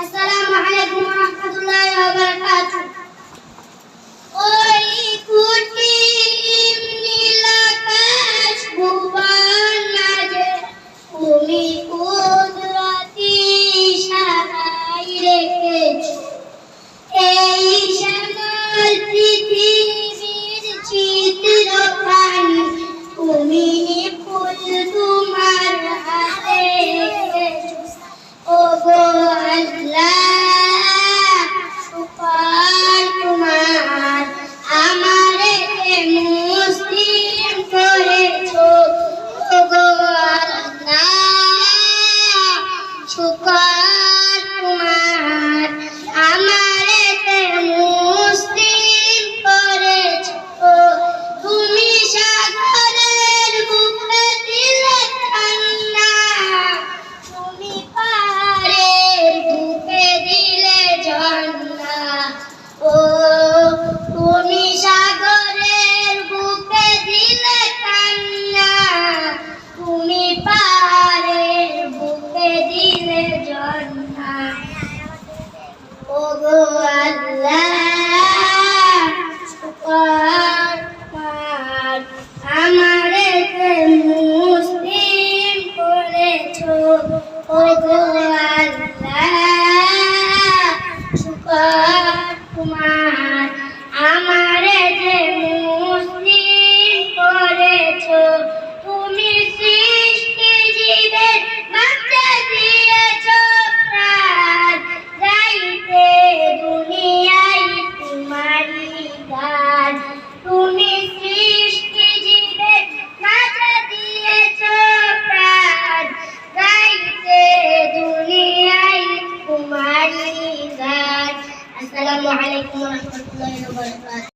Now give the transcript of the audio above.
আসসালামু আলাইকুম ওয়া রাহমাতুল্লাহি ওয়া বারাকাতুহু। ওই কুটির নীল আকাশ ভুবন মাঝে তুমি কুদরতি সাহাই রেখেছো। এই শ্যামল পৃথিবীর চিত্রখানি তুমি ফুল তোমার হাতে রেখেছো। ওগো আল্লাহ, শুকর তোমার, আমারে মুসলিম করেছো। ওগো আল্লাহ, শুকর তোমার, আমারে মুসলিম করেছো। তুমি সাগরের বুকে দিলে ঠান্ডা, তুমি পাহাড়ের বুকে দিলে ঝর্ণা। ও তুমি সাগরের বুকে দিলে ঠান্ডা, তুমি পাহাড়ের বুকে দিলে ঝর্ণা। ওগো আল্লাহ, শুকর তোমার, আমারে মুসলিম করেছো। ওগো আল্লাহ, শুকর তোমার, আমারে মুসলিম করেছো। তুমি সৃষ্টি জীবের মাঝে দিয়েছো প্রাণ, গাইতে দুনিয়ায় তোমারই গান। তুমি সৃষ্টি জীবের মাঝে দিয়েছো প্রাণ, গাইতে দুনিয়ায় তোমারই গান। আসসালামু আলাইকুম ওয়া রাহমাতুল্লাহি ওয়া বারাকাতুহু।